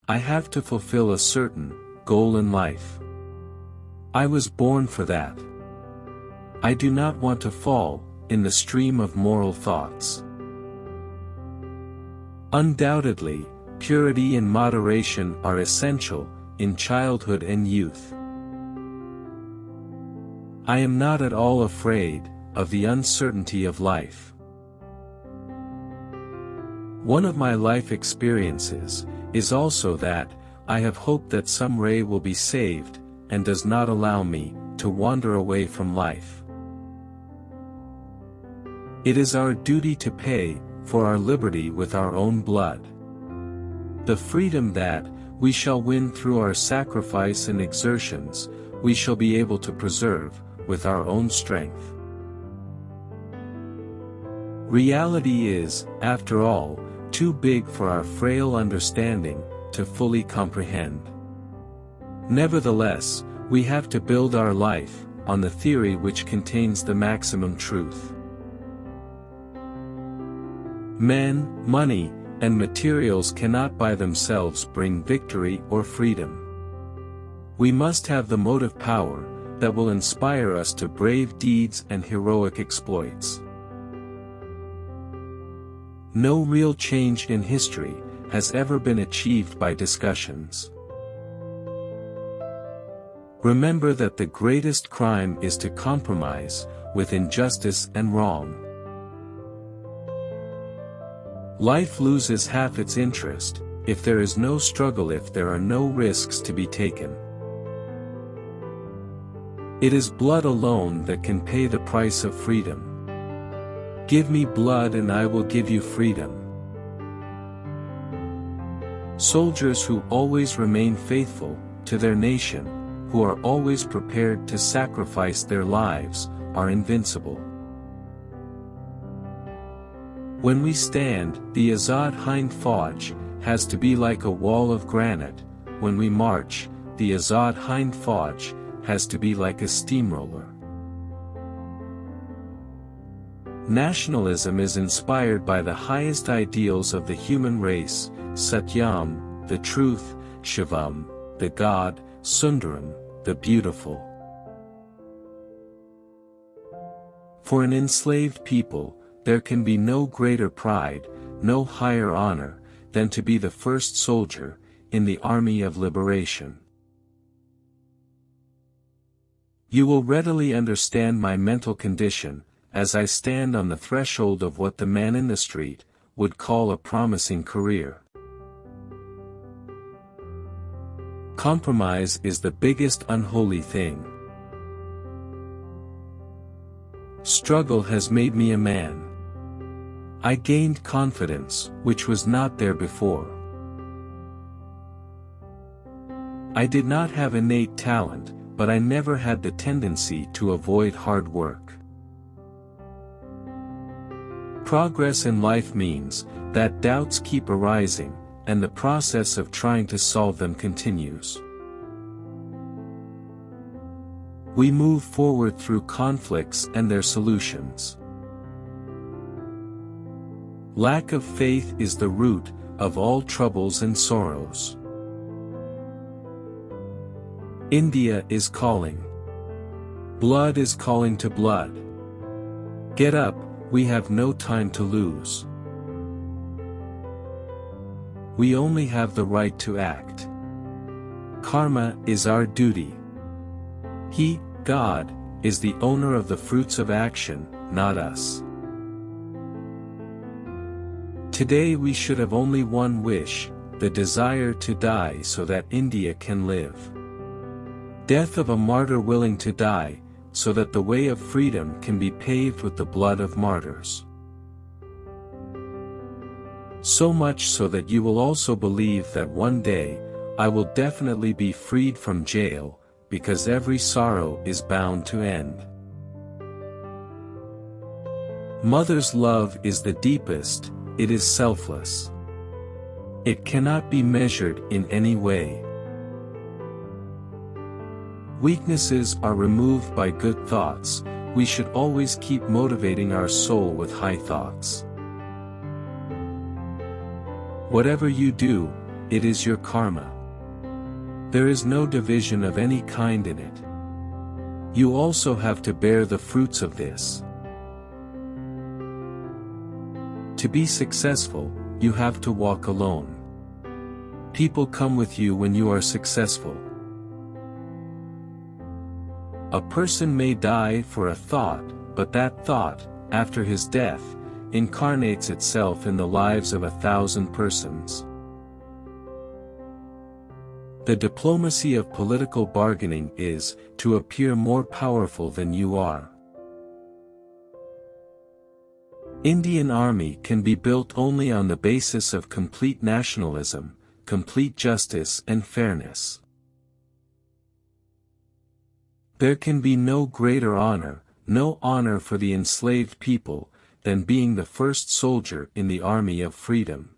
I have to fulfill a certain goal in life. I was born for that. I do not want to fall in the stream of moral thoughts. Undoubtedly, purity and moderation are essential in childhood and youth. I am not at all afraid of the uncertainty of life. One of my life experiences is also that I have hope that some ray will be saved and does not allow me to wander away from life. It is our duty to pay for our liberty with our own blood. The freedom that we shall win through our sacrifice and exertions, we shall be able to preserve with our own strength. Reality is, after all, too big for our frail understanding to fully comprehend. Nevertheless, we have to build our life on the theory which contains the maximum truth. Men, money, and materials cannot by themselves bring victory or freedom. We must have the motive power that will inspire us to brave deeds and heroic exploits. No real change in history has ever been achieved by discussions. Remember that the greatest crime is to compromise with injustice and wrong. Life loses half its interest if there is no struggle, if there are no risks to be taken. It is blood alone that can pay the price of freedom. Give me blood and I will give you freedom. Soldiers who always remain faithful to their nation, who are always prepared to sacrifice their lives, are invincible. When we stand, the Azad Hind Fauj has to be like a wall of granite. When we march, the Azad Hind Fauj has to be like a steamroller. Nationalism is inspired by the highest ideals of the human race: Satyam, the truth; Shivam, the God; Sundaram, the beautiful. For an enslaved people, there can be no greater pride, no higher honor, than to be the first soldier in the army of liberation. You will readily understand my mental condition, as I stand on the threshold of what the man in the street would call a promising career. Compromise is the biggest unholy thing. Struggle has made me a man. I gained confidence, which was not there before. I did not have innate talent, but I never had the tendency to avoid hard work. Progress in life means that doubts keep arising, and the process of trying to solve them continues. We move forward through conflicts and their solutions. Lack of faith is the root of all troubles and sorrows. India is calling. Blood is calling to blood. Get up, we have no time to lose. We only have the right to act. Karma is our duty. He, God, is the owner of the fruits of action, not us. Today we should have only one wish, the desire to die so that India can live. Death of a martyr willing to die, so that the way of freedom can be paved with the blood of martyrs. So much so that you will also believe that one day, I will definitely be freed from jail, because every sorrow is bound to end. Mother's love is the deepest, it is selfless. It cannot be measured in any way. Weaknesses are removed by good thoughts. We should always keep motivating our soul with high thoughts. Whatever you do, it is your karma. There is no division of any kind in it. You also have to bear the fruits of this. To be successful, you have to walk alone. People come with you when you are successful. A person may die for a thought, but that thought, after his death, incarnates itself in the lives of 1,000 persons. The diplomacy of political bargaining is, to appear more powerful than you are. Indian Army can be built only on the basis of complete nationalism, complete justice and fairness. There can be no greater honor, no honor for the enslaved people, than being the first soldier in the army of freedom.